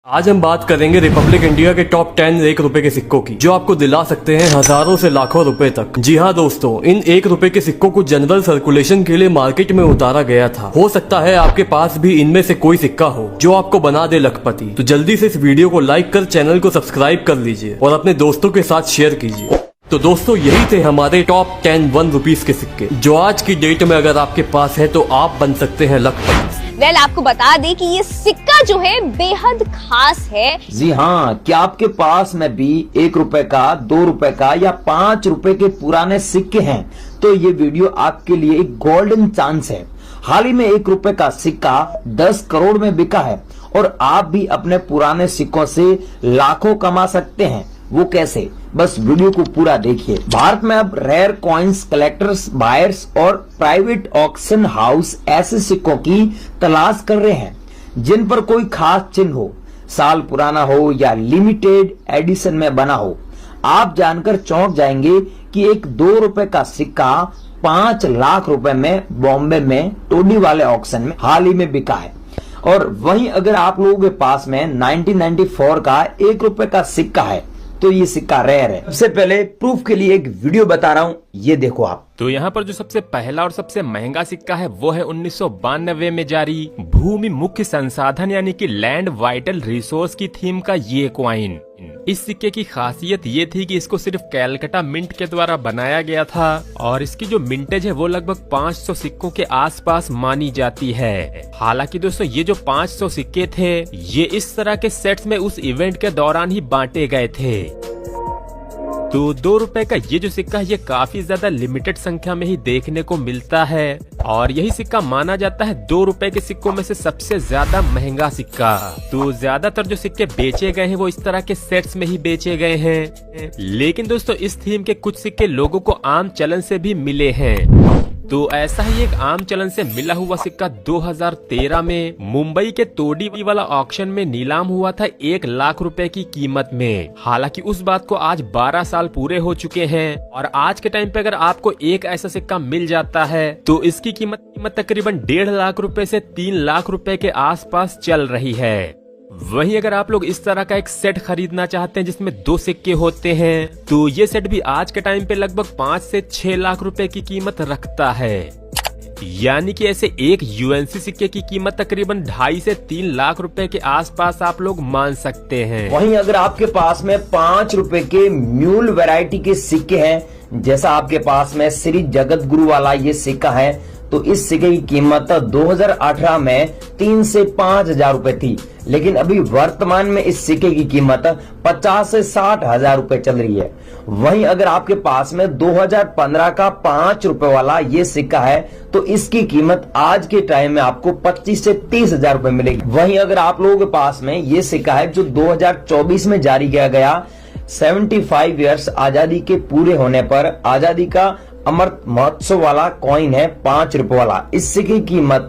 आज हम बात करेंगे रिपब्लिक इंडिया के टॉप 10 1 रुपए के सिक्कों की, जो आपको दिला सकते हैं हजारों से लाखों रुपए तक। जी हाँ दोस्तों, इन 1 रुपए के सिक्कों को जनरल सर्कुलेशन के लिए मार्केट में उतारा गया था। हो सकता है आपके पास भी इनमें से कोई सिक्का हो जो आपको बना दे लखपति। तो जल्दी से इस वीडियो को लाइक कर चैनल को सब्सक्राइब कर लीजिए और अपने दोस्तों के साथ शेयर कीजिए। तो दोस्तों, यही थे हमारे टॉप 10 1 रुपीज के सिक्के, जो आज की डेट में अगर आपके पास है तो आप बन सकते हैं लखपति। आपको बता दें कि ये सिक्का जो है बेहद खास है। जी हाँ, क्या आपके पास में भी 1 रुपए का, 2 रुपए का या 5 रुपए के पुराने सिक्के हैं तो ये वीडियो आपके लिए एक गोल्डन चांस है। हाल ही में 1 रुपए का सिक्का 10 करोड़ में बिका है और आप भी अपने पुराने सिक्कों से लाखों कमा सकते हैं। वो कैसे, बस वीडियो को पूरा देखिए। भारत में अब रेयर कॉइन्स कलेक्टर्स, बायर्स और प्राइवेट ऑक्शन हाउस ऐसे सिक्कों की तलाश कर रहे हैं जिन पर कोई खास चिन्ह हो, साल पुराना हो या लिमिटेड एडिशन में बना हो। आप जानकर चौंक जाएंगे कि एक 2 रुपए का सिक्का 5 लाख रुपए में बॉम्बे में टोडी वाले ऑक्शन में हाल ही में बिका है। और वहीं अगर आप लोगों के पास में 1994 का 1 रुपए का सिक्का है तो ये सिक्का रेयर है। सबसे पहले प्रूफ के लिए एक वीडियो बता रहा हूँ, ये देखो आप। तो यहाँ पर जो सबसे पहला और सबसे महंगा सिक्का है वो है 1992 में जारी भूमि मुख्य संसाधन यानी कि लैंड वाइटल रिसोर्स की थीम का ये कॉइन। इस सिक्के की खासियत ये थी कि इसको सिर्फ कैलकटा मिंट के द्वारा बनाया गया था और इसकी जो मिंटेज है वो लगभग 500 सिक्कों के आसपास मानी जाती है। हालांकि दोस्तों, ये जो 500 सिक्के थे ये इस तरह के सेट्स में उस इवेंट के दौरान ही बांटे गए थे। तो 2 रुपए का ये जो सिक्का है ये काफी ज्यादा लिमिटेड संख्या में ही देखने को मिलता है और यही सिक्का माना जाता है 2 रुपए के सिक्कों में से सबसे ज्यादा महंगा सिक्का। तो ज्यादातर जो सिक्के बेचे गए हैं वो इस तरह के सेट्स में ही बेचे गए हैं, लेकिन दोस्तों इस थीम के कुछ सिक्के लोगों को आम चलन से भी मिले हैं। तो ऐसा ही एक आम चलन से मिला हुआ सिक्का 2013 में मुंबई के तोडी वाला ऑक्शन में नीलाम हुआ था 1 लाख रुपए की कीमत में। हालांकि उस बात को आज 12 साल पूरे हो चुके हैं और आज के टाइम पे अगर आपको एक ऐसा सिक्का मिल जाता है तो इसकी कीमत तकरीबन 1.5 लाख रुपए से 3 लाख रुपए के आसपास चल रही है। वहीं अगर आप लोग इस तरह का एक सेट खरीदना चाहते हैं जिसमें 2 सिक्के होते हैं तो ये सेट भी आज के टाइम पे लगभग 5 से 6 लाख रुपए की कीमत रखता है। यानी कि ऐसे एक यूएनसी सिक्के की कीमत तकरीबन 2.5 से 3 लाख रुपए के आसपास आप लोग मान सकते हैं। वहीं अगर आपके पास में 5 रुपए के म्यूल वैरायटी के सिक्के हैं, जैसा आपके पास में श्री जगत गुरु वाला ये सिक्का है, तो इस सिक्के की कीमत 2018 में 3 से 5 हजार रुपए थी, लेकिन अभी वर्तमान में इस सिक्के की कीमत 50 से 60 हजार रुपए चल रही है। वहीं अगर आपके पास में 2015 का 5 रुपए वाला ये सिक्का है तो इसकी कीमत आज के टाइम में आपको 25 से 30 हजार रुपए मिलेगी। वहीं अगर आप लोगों के पास में ये सिक्का है जो 2024 में जारी किया गया 75 ईयर्स आजादी के पूरे होने पर आजादी का अमृत महोत्सव वाला कॉइन है 5 रुपए वाला, इस सिक्के की कीमत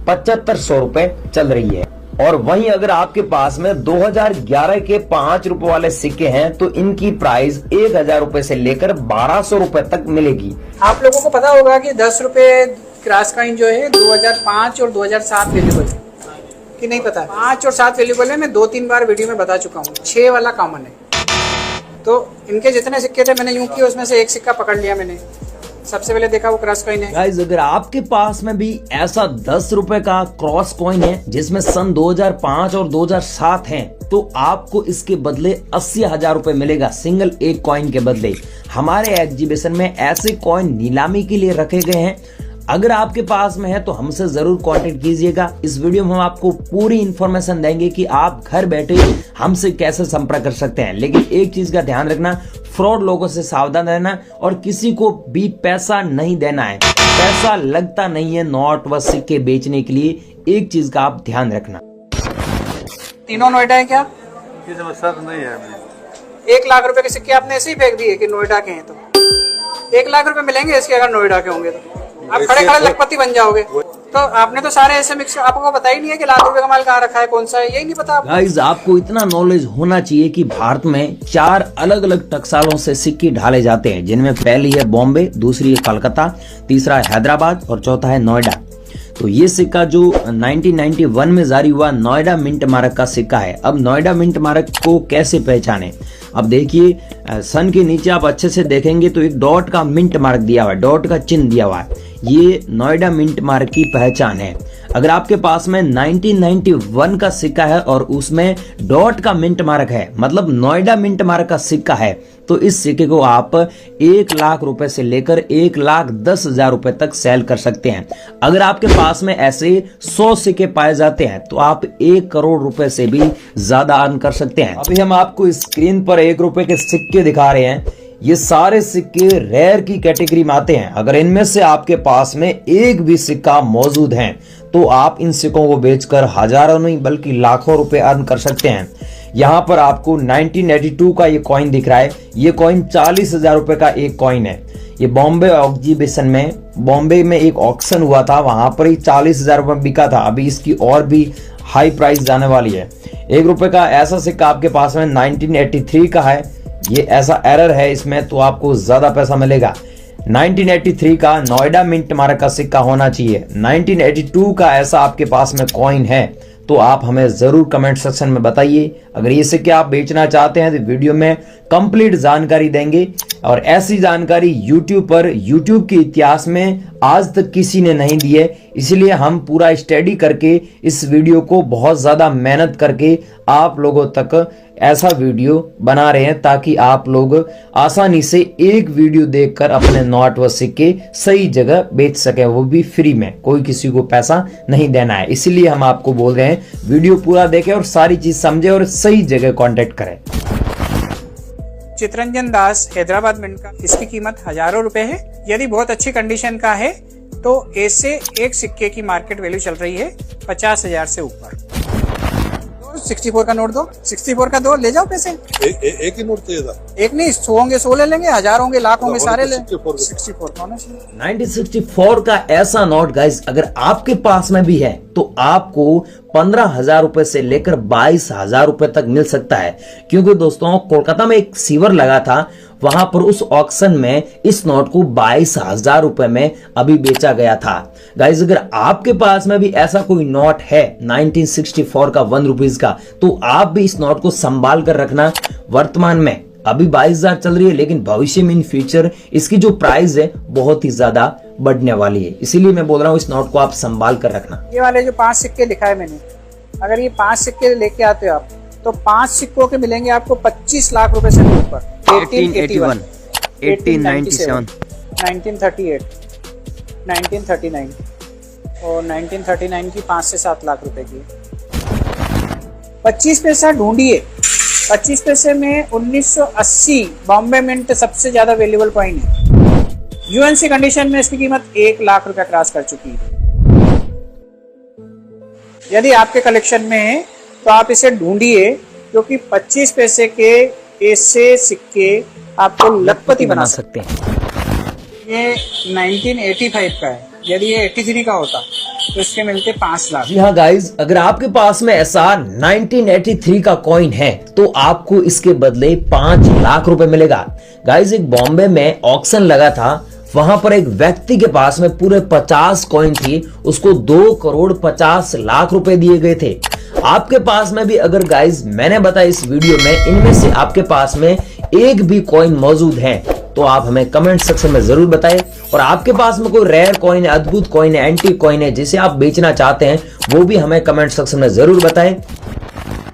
7500 रुपए चल रही है। और वहीं अगर आपके पास में 2011 के 5 रुपए वाले सिक्के हैं तो इनकी प्राइस 1000 रुपए से लेकर 1200 रुपए तक मिलेगी। आप लोगों को पता होगा कि 10 रुपए क्रॉस कॉइन जो है 2005 और 2007 वेल्यूबल है कि नहीं पता? 5 और 7 वेल्यूबल है, मैं 2-3 बार वीडियो में बता चुका हूँ। 6 वाला कॉमन है। तो इनके जितने सिक्के थे मैंने यूं किया, उसमें से एक सिक्का पकड़ लिया मैंने। सबसे पहले देखा वो क्रॉस कॉइन है। गाइस, अगर आपके पास में भी ऐसा 10 रुपए का क्रॉस कॉइन है जिसमें सन 2005 और 2007 हैं, तो आपको इसके बदले 80 हजार रुपए मिलेगा सिंगल एक कॉइन के बदले। हमारे एग्जीबिशन में ऐसे कॉइन नीलामी के लिए रखे गए हैं। अगर आपके पास में है तो हमसे जरूर कांटेक्ट कीजिएगा। इस वीडियो में हम आपको पूरी इन्फॉर्मेशन देंगे कि आप घर बैठे हमसे कैसे संपर्क कर सकते हैं। लेकिन एक चीज का ध्यान रखना, फ्रॉड लोगों से सावधान रहना और किसी को भी पैसा नहीं देना है। पैसा लगता नहीं है नोट व सिक्के बेचने के लिए, एक चीज का आप ध्यान रखना। तीनों नोएडा है क्या? सर नहीं है। 1 लाख रुपए के सिक्के आपने ऐसे ही फेंक दिए कि नोएडा के हैं, तो 1 लाख रुपए मिलेंगे इसके अगर नोएडा के होंगे तो आप खड़े खड़े लखपति बन जाओगे। तो आपने तो सारे ऐसे मिक्स, आपको पता ही नहीं है कि लाख रुपए का माल कहाँ रखा है, कौन सा है, यही नहीं पता आपको। गाइस, आपको इतना नॉलेज होना चाहिए कि भारत में 4 अलग अलग टकसालों से सिक्के ढाले जाते हैं, जिनमें पहली है बॉम्बे, दूसरी है कलकत्ता, तीसरा है हैदराबाद और चौथा है नोएडा। तो ये सिक्का जो 1991 में जारी हुआ नोएडा मिंट मार्क का सिक्का है। अब नोएडा मिंट मार्क को कैसे पहचाने? अब देखिए सन के नीचे आप अच्छे से देखेंगे तो एक डॉट का मिंट मार्क दिया हुआ है, डॉट का चिन्ह दिया हुआ है। ये नोएडा मिंट मार्क की पहचान है। अगर आपके पास में 1991 का सिक्का है और उसमें डॉट का मिंट मार्क है, मतलब नोएडा मिंट मार्क का सिक्का है, तो इस सिक्के को आप 1 लाख रुपए से लेकर 1,10,000 रुपए तक सेल कर सकते हैं। अगर आपके पास में ऐसे 100 सिक्के पाए जाते हैं तो आप 1 करोड़ रुपए से भी ज्यादा अर्न कर सकते हैं। अभी हम आपको स्क्रीन पर 1 रुपए के सिक्के दिखा रहे हैं। ये सारे सिक्के रेयर की कैटेगरी में आते हैं। अगर इनमें से आपके पास में एक भी सिक्का मौजूद है तो आप इन सिक्कों को बेचकर हजारों नहीं बल्कि लाखों रुपए अर्न कर सकते हैं। यहाँ पर आपको 1982 का ये कॉइन दिख रहा है। ये कॉइन 40,000 रुपए का एक कॉइन है। ये बॉम्बे एग्जीबिशन में, बॉम्बे में एक ऑक्शन हुआ था, वहां पर ही 40,000 रुपए बिका था। अभी इसकी और भी हाई प्राइस जाने वाली है। 1 रुपए का ऐसा सिक्का आपके पास में 1983 का है। ये ऐसा एरर है इसमें, तो आपको ज्यादा पैसा मिलेगा। 1983 का नोएडा मिंट मार्क का सिक्का होना चाहिए। 1982 का ऐसा आपके पास में कॉइन है तो आप हमें जरूर कमेंट सेक्शन में बताइए। अगर ये सिक्के आप बेचना चाहते हैं तो वीडियो में कंप्लीट जानकारी देंगे। और ऐसी जानकारी YouTube पर, YouTube के इतिहास में आज तक किसी ने नहीं दी है। इसलिए हम पूरा स्टडी करके इस वीडियो को बहुत ज्यादा मेहनत करके आप लोगों तक ऐसा वीडियो बना रहे हैं ताकि आप लोग आसानी से एक वीडियो देखकर अपने नोट व सिक्के सही जगह बेच सके, वो भी फ्री में। कोई किसी को पैसा नहीं देना है। इसीलिए हम आपको बोल रहे हैं वीडियो पूरा देखें और सारी चीज समझे और सही जगह कांटेक्ट करें। चितरंजन दास हैदराबाद मिंट का, इसकी कीमत हजारों रुपए है। यदि बहुत अच्छी कंडीशन का है तो ऐसे एक सिक्के की मार्केट वैल्यू चल रही है 50,000 से ऊपर। 64 का नोट दो, 64 का दो, ले जाओ पैसे। एक ही नोट चाहिए था। एक नहीं, 100 होंगे 100 ले लेंगे, 1000 होंगे लाख होंगे सारे ले। 64 का होना चाहिए। 1964 का ऐसा नोट गाइस अगर आपके पास में भी है तो आपको 15,000 रुपए से लेकर 22,000 रुपए तक मिल सकता है। क्योंकि दोस्तों कोलकाता में एक सीवर लगा था, वहां पर उस ऑक्शन में इस नोट को 22,000 रुपए में अभी बेचा गया था। गाइस अगर आपके पास में भी ऐसा कोई नोट है 1964 का 1 रुपीज का, तो आप भी इस नोट को संभाल कर रखना। वर्तमान में अभी 22,000 चल रही है, लेकिन भविष्य में इन फ्यूचर इसकी जो प्राइस है बहुत ही ज्यादा बढ़ने वाली है। इसीलिए मैं बोल रहा हूँ इस नोट को आप संभाल कर रखना। ये वाले जो 5 सिक्के दिखाए मैंने, अगर ये 5 सिक्के लेके आते हो आप तो 5 सिक्कों के मिलेंगे आपको 25 लाख रुपए से ऊपर। 1881, 1897, 1938, 1939 और 1939 की 5 से 7 लाख रुपए की। 25 पैसा ढूंढिए। 25 पैसे में 1980 बॉम्बे मिंट सबसे ज्यादा वैल्यूएबल कॉइन है। यूएनसी कंडीशन में इसकी कीमत 1 लाख रुपया क्रॉस कर चुकी है। यदि आपके कलेक्शन में है तो आप इसे ढूंढिए, क्योंकि 25 पैसे के ऐसे सिक्के आपको लखपति बना सकते हैं। ये 1985 का है। यदि ये 83 का होता तो इसके मिलते 5 लाख। जी हाँ गाइज, अगर आपके पास में ऐसा 1983 का कॉइन है तो आपको इसके बदले 5 लाख रुपए मिलेगा। गाइज एक बॉम्बे में ऑक्शन लगा था, वहां पर एक व्यक्ति के पास में पूरे 50 कॉइन थी, उसको 2 करोड़ 50 लाख रुपए दिए गए थे। आपके पास में भी अगर गाइज मैंने बताया इस वीडियो में इनमें से आपके पास में एक भी कॉइन मौजूद है तो आप हमें कमेंट सेक्शन में जरूर बताएं। और आपके पास में कोई रेयर कॉइन है, अद्भुत कॉइन है, एंटी कॉइन है जिसे आप बेचना चाहते हैं, वो भी हमें कमेंट सेक्शन में जरूर बताएं।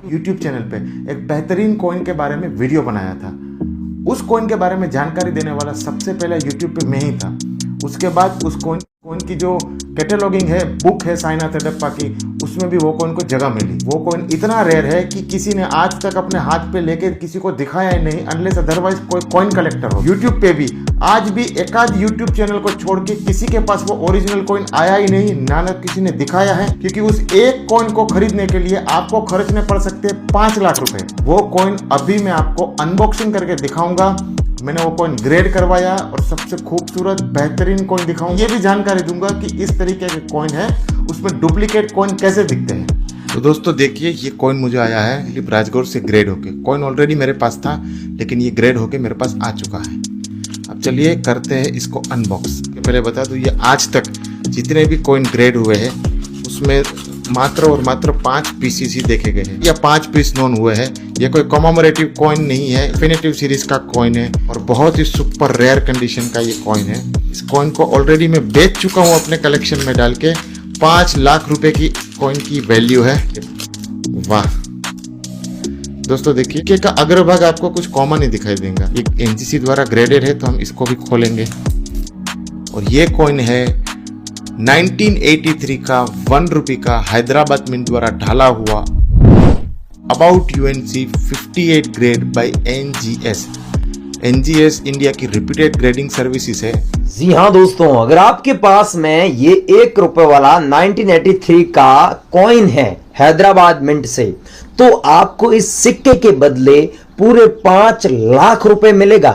YouTube चैनल पे एक बेहतरीन कॉइन के बारे में वीडियो बनाया था। उस कॉइन के बारे में जानकारी देने वाला सबसे पहले YouTube पे मैं ही था। उसके बाद उस कॉइन की जो कैटलॉगिंग है, बुक है साईनाथ अडप्पा की, उसमें भी वो कॉइन को जगह मिली। वो कॉइन इतना रेयर है कि किसी ने आज तक अपने हाथ पे लेकर किसी को दिखाया ही नहीं, अनलेस अदरवाइज कोई कॉइन कलेक्टर हो। YouTube पे भी आज भी एकाध YouTube चैनल को छोड़ के किसी के पास वो ओरिजिनल कॉइन आया ही नहीं, ना किसी ने दिखाया है। क्योंकि उस एक कॉइन को खरीदने के लिए आपको खर्चने पड़ सकते हैं 5 लाख रुपए। वो कॉइन अभी मैं आपको अनबॉक्सिंग करके दिखाऊंगा। मैंने वो कॉइन ग्रेड करवाया और सबसे खूबसूरत बेहतरीन कॉइन दिखाऊंगा। ये भी जानकारी दूंगा कि इस तरीके के कॉइन है, उसमें डुप्लीकेट कॉइन कैसे दिखते हैं। तो दोस्तों देखिए, ये कॉइन मुझे आया है फिलिप राजगौर से ग्रेड होके। कॉइन ऑलरेडी मेरे पास था, लेकिन ये ग्रेड होके मेरे पास आ चुका है। अब चलिए करते हैं इसको अनबॉक्स। पहले बता दूं, ये आज तक जितने भी कॉइन ग्रेड हुए हैं उसमें मात्र और मात्र 5 पीसेस ही देखे गए हैं या 5 पीस नोन हुए हैं। ये कोई कॉमेमोरेटिव कॉइन नहीं है, इन्फिनिटिव सीरीज का कॉइन है और बहुत ही सुपर रेयर कंडीशन का ये कॉइन है। इस कॉइन को ऑलरेडी मैं बेच चुका हूँ अपने कलेक्शन में डाल के। 5 लाख रुपए की कॉइन की वैल्यू है। वाह दोस्तों देखिए सिक्के का अग्रभाग आपको कुछ कॉमन ही दिखाई देगा। एक एनजीसी द्वारा ग्रेडेड है तो हम इसको भी खोलेंगे और ये कॉइन है 1983 का 1 रुपये का हैदराबाद मिंट द्वारा ढाला हुआ about UNC 58 grade by NGS. NGS India की रिपीटेड ग्रेडिंग सर्विसेज है। जी हाँ दोस्तों, अगर आपके पास में ये 1 रुपए वाला 1983 का कॉइन है हैदराबाद मिंट से, तो आपको इस सिक्के के बदले पूरे 5 लाख रुपए मिलेगा।